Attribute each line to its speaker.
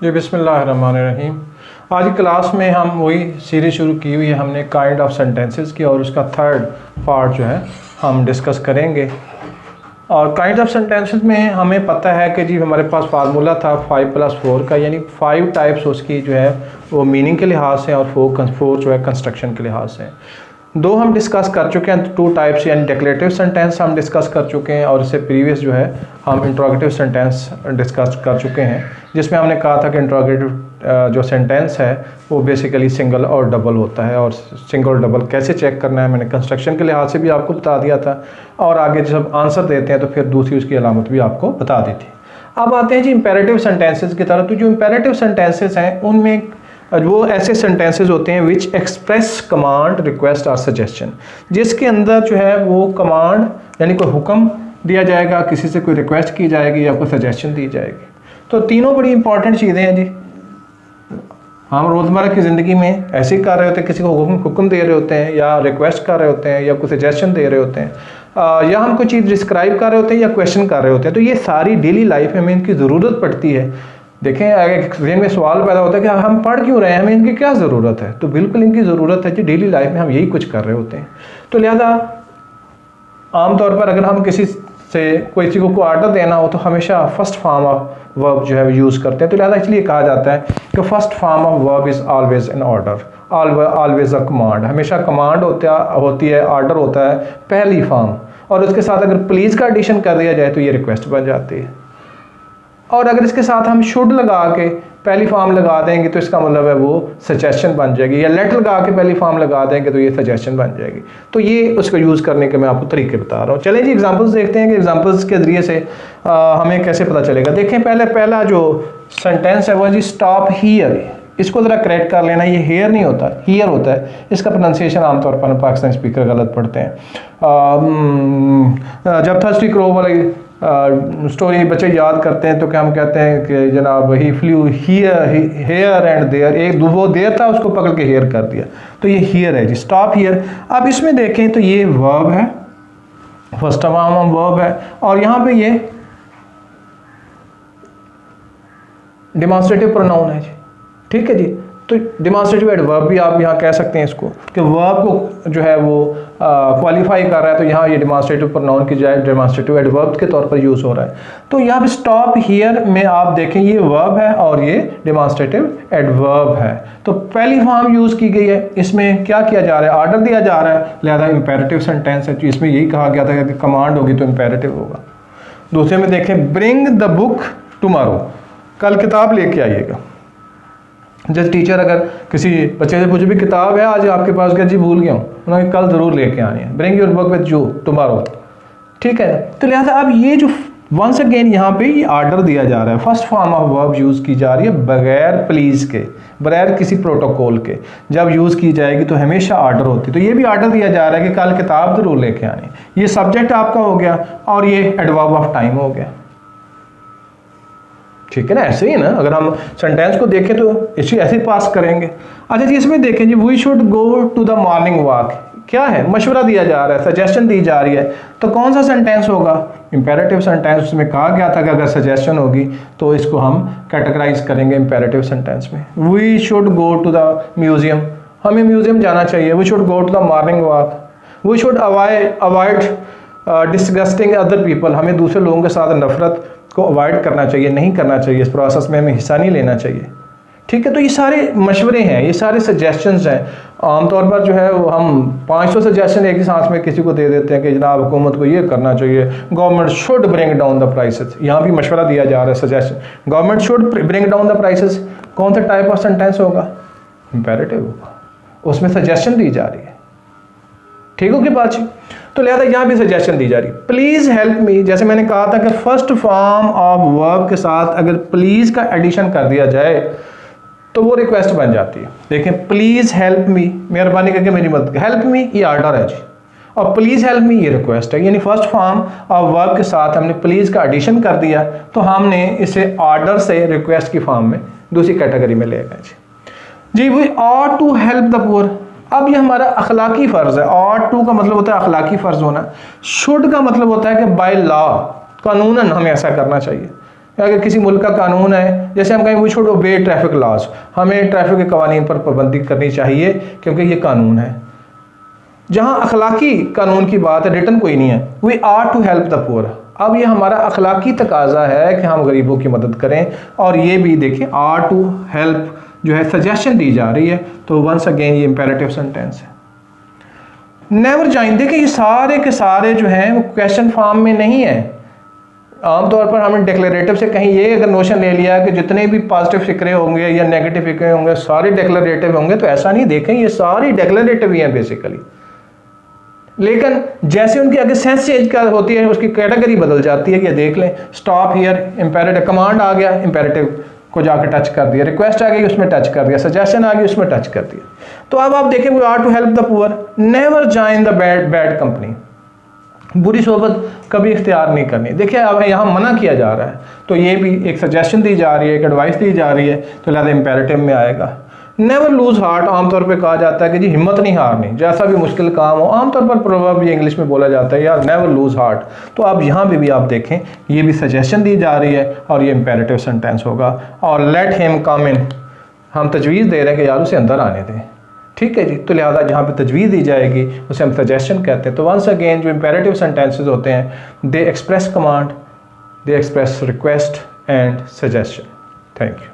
Speaker 1: जी बिस्मिल्लाहिर्रहमानिर्रहीम। आज की क्लास में हम वही सीरीज़ शुरू की हुई है हमने काइंड ऑफ सेंटेंसेस की, और उसका थर्ड पार्ट जो है हम डिस्कस करेंगे। और काइंड ऑफ सेंटेंसेस में हमें पता है कि जी हमारे पास फार्मूला था 5+4 का, यानी 5 टाइप्स उसकी जो है वो मीनिंग के लिहाज से और 4 जो है कंस्ट्रक्शन के लिहाज से। 2 हम डिस्कस कर चुके हैं, 2 टाइप्स, यानी डिक्लेरेटिव सेंटेंस हम डिस्कस कर चुके हैं, और इससे प्रीवियस जो है हम इंट्रोगेटिव सेंटेंस डिस्कस कर चुके हैं, जिसमें हमने कहा था कि इंट्रोगेटिव जो सेंटेंस है वो बेसिकली सिंगल और डबल होता है, और सिंगल डबल कैसे चेक करना है मैंने कंस्ट्रक्शन के लिहाज से भी आपको बता दिया था, और आगे जब आंसर देते हैं तो फिर दूसरी उसकी अलामत भी आपको बता दी थी। अब आते हैं जी इंपेरेटिव सेंटेंसेस की तरफ। तो जो इंपेरेटिव सेंटेंसेस हैं उनमें वो ऐसे सेंटेंसेस होते हैं विच एक्सप्रेस कमांड, रिक्वेस्ट और सजेशन, जिसके अंदर जो है वो कमांड यानी कोई हुक्म दिया जाएगा, किसी से कोई रिक्वेस्ट की जाएगी या कोई सजेशन दी जाएगी। तो तीनों बड़ी इंपॉर्टेंट चीज़ें हैं जी। हम रोज़मर्रा की ज़िंदगी में ऐसे ही कर रहे होते हैं, किसी को हुक्म दे रहे होते हैं, या रिक्वेस्ट कर रहे होते हैं, या कोई सजेशन दे रहे होते हैं, या हम कोई चीज़ डिस्क्राइब कर रहे होते हैं या क्वेश्चन कर रहे होते हैं। तो ये सारी डेली लाइफ में हमें इनकी ज़रूरत पड़ती है। देखें, अगर जहन में सवाल पैदा होता है कि हम पढ़ क्यों रहे हैं, हमें इनकी क्या ज़रूरत है, तो बिल्कुल इनकी ज़रूरत है कि डेली लाइफ में हम यही कुछ कर रहे होते हैं। तो लिहाजा आमतौर पर अगर हम किसी से कोई चीज़ को ऑर्डर देना हो तो हमेशा फर्स्ट फॉर्म ऑफ वर्ब जो है यूज़ करते हैं। तो लिहाजा इसलिए कहा जाता है कि first form of verb is always an order, always a command. हमेशा कमांड होती है, ऑर्डर होता है पहली फॉर्म, और उसके साथ अगर प्लीज़ का एडिशन कर दिया जाए तो ये रिक्वेस्ट बन जाती है। और अगर इसके साथ हम शुड लगा के पहली फॉर्म लगा देंगे तो इसका मतलब है वो सजेशन बन जाएगी, या लेट लगा के पहली फॉर्म लगा देंगे तो ये सजेशन बन जाएगी। तो ये उसको यूज़ करने के मैं आपको तरीके बता रहा हूँ। चलें जी एग्जांपल्स देखते हैं कि एग्जांपल्स के ज़रिए से हमें कैसे पता चलेगा। देखें, पहला जो सेंटेंस है वो जी स्टॉप हियर। इसको ज़रा करेक्ट कर लेना, ये हेयर नहीं होता, हियर होता है। इसका प्रोनाउंसिएशन आमतौर पर पाकिस्तानी स्पीकर गलत पढ़ते हैं। जब थर्स्टी क्रो वाली स्टोरी बच्चे याद करते हैं तो क्या हम कहते हैं कि जनाब ही फ्लू हेयर एंड देयर, वो देयर था उसको पकड़ के हेयर कर दिया, तो ये हियर है जी, स्टॉप हियर। अब इसमें देखें तो ये वर्ब है, फर्स्ट फॉर्म वर्ब है, और यहाँ पे ये डेमोंस्ट्रेटिव प्रोनाउन है जी, ठीक है जी। तो डेमोंस्ट्रेटिव एडवर्ब भी आप यहाँ कह सकते हैं इसको, कि वर्ब को जो है वो क्वालिफाई कर रहा है, तो यहाँ ये डेमोंस्ट्रेटिव प्रोनाउन की जाए डेमोंस्ट्रेटिव एडवर्ब के तौर पर यूज़ हो रहा है। तो यहाँ पे स्टॉप हियर में आप देखें ये वर्ब है और ये डेमोंस्ट्रेटिव एडवर्ब है। तो पहली फॉर्म यूज़ की गई है, इसमें क्या किया जा रहा है, ऑर्डर दिया जा रहा है, लिहाजा इंपेरेटिव सेंटेंस है। इसमें यही कहा गया था कि कमांड होगी तो इंपेरेटिव होगा। दूसरे में देखें ब्रिंग द बुक टुमारो, कल किताब लेके आइएगा। जैसे टीचर अगर किसी बच्चे से पूछे भी किताब है आज आपके पास, क्या जी भूल गया हूँ, उन्होंने कल ज़रूर लेके आनी है, bring your book with you tomorrow, ठीक है। तो लिहाजा अब ये जो वंस अगेन यहाँ पे ये ऑर्डर दिया जा रहा है, first form of verb use की जा रही है बगैर प्लीज़ के, बगैर किसी प्रोटोकॉल के। जब यूज़ की जाएगी तो हमेशा ऑर्डर होती है। तो ये भी ऑर्डर दिया जा रहा है कि कल किताब ज़रूर लेके आनी। ये सब्जेक्ट आपका हो गया, और ये एडवर्ब ऑफ टाइम हो गया, ठीक है ना। ऐसे ही ना अगर हम सेंटेंस को देखें तो इसी ऐसे पास करेंगे। अच्छा जी, इसमें देखें जी we should go to the morning walk, क्या है, मशवरा दिया जा रहा है, सजेशन दी जा रही है। तो कौन सा सेंटेंस होगा, इंपेरेटिव सेंटेंस। उसमें कहा गया था कि अगर सजेशन होगी तो इसको हम कैटेगराइज करेंगे इंपेरेटिव सेंटेंस में। We should go to the museum, हमें म्यूजियम जाना चाहिए। We should go to the morning walk. We should avoid disgusting other people, हमें दूसरे लोगों के साथ नफरत को अवॉइड करना चाहिए, नहीं करना चाहिए, इस प्रोसेस में हमें हिस्सा नहीं लेना चाहिए, ठीक है। तो ये सारे मशवरे हैं, ये सारे सजेशंस हैं। आमतौर पर जो है वो हम 500 सजेशन एक ही सांस में किसी को दे देते हैं कि जनाब हुकूमत को ये करना चाहिए, government should bring down the prices. यहाँ भी मशवरा दिया जा रहा है, suggestion, government should bring down the prices. कौन सा टाइप ऑफ सेंटेंस होगा, इंपेरेटिव होगा, उसमें सजेशन दी जा रही है, ठीक हो कि बात। तो लिहाजा यहाँ भी सजेशन दी जा रही है, प्लीज़ हेल्प मी। जैसे मैंने कहा था कि फर्स्ट फॉर्म ऑफ वर्ब के साथ अगर प्लीज़ का एडिशन कर दिया जाए तो वो रिक्वेस्ट बन जाती है। देखें, प्लीज़ हेल्प मी, मेहरबानी करके मेरी मदद, हेल्प मी ये ऑर्डर है जी, और प्लीज़ हेल्प मी ये रिक्वेस्ट है। यानी फर्स्ट फॉर्म ऑफ वर्ब के साथ हमने प्लीज़ का एडिशन कर दिया तो हमने इसे ऑर्डर से रिक्वेस्ट की फॉर्म में दूसरी कैटेगरी में ले गए जी। We ought to help the poor, अब ये हमारा अखलाकी फ़र्ज़ है। ऑट टू का मतलब होता है अखलाकी फ़र्ज़ होना। शुड का मतलब होता है कि बाय लॉ, कानूनन हमें ऐसा करना चाहिए। अगर किसी मुल्क का कानून है, जैसे हम कहें we should obey traffic laws, हमें ट्रैफिक के कवानीन पर पाबंदी करनी चाहिए क्योंकि ये कानून है। जहाँ अखलाकी कानून की बात है, रिटन कोई नहीं है, we are to help the poor. अब ये हमारा अखलाकी तकाजा है कि हम गरीबों की मदद करें, और ये भी देखें आर टू हेल्प जो है सजेशन दी जा रही है, तो वंस अगेन ये इंपेरेटिव सेंटेंस है। नेवर जॉइन, देखिए ये सारे के सारे जो हैं वो क्वेश्चन फॉर्म में नहीं है। आमतौर पर हमने डिक्लेरेटिव से कहीं ये अगर नोशन ले लिया कि जितने भी पॉजिटिव फिक्रे होंगे या नेगेटिव फिक्रे होंगे सारे डिक्लेरेटिव होंगे, तो ऐसा नहीं, देखें ये सारी डिक्लेरेटिव ही हैं बेसिकली, लेकिन जैसे उनकी आगे सेंस चेंज कर होती है उसकी कैटेगरी बदल जाती है। कि देख लें, स्टॉप हियर इंपेरेटिव, कमांड आ गया इंपेरेटिव को जाकर टच कर दिया, रिक्वेस्ट आ गई उसमें टच कर दिया, सजेशन आ गई उसमें टच कर दिया। तो अब आप देखें, we are to help the poor, never join the bad company, बुरी सोबत कभी इख्तियार नहीं करनी। देखिए अब यहाँ मना किया जा रहा है, तो ये भी एक सजेशन दी जा रही है, एक एडवाइस दी जा रही है, तो लिहाजा इंपेरेटिव में आएगा। नेवर लूज हार्ट, आमतौर पे कहा जाता है कि जी हिम्मत नहीं हारनी, जैसा भी मुश्किल काम हो, आमतौर पर प्रोवर्ब ये इंग्लिश में बोला जाता है यार नेवर लूज हार्ट। तो अब यहाँ भी आप देखें, ये भी सजेशन दी जा रही है और ये इंपेरेटिव सेंटेंस होगा। और लेट हिम कम इन, हम तजवीज़ दे रहे हैं कि यार उसे अंदर आने दें, ठीक है जी। तो लिहाजा जहाँ पे तजवीज़ दी जाएगी उसे हम सजेशन कहते हैं। तो वंस अगेन जो इंपेरेटिव सेंटेंसेस होते हैं, they express command, they express request and suggestion. Thank you.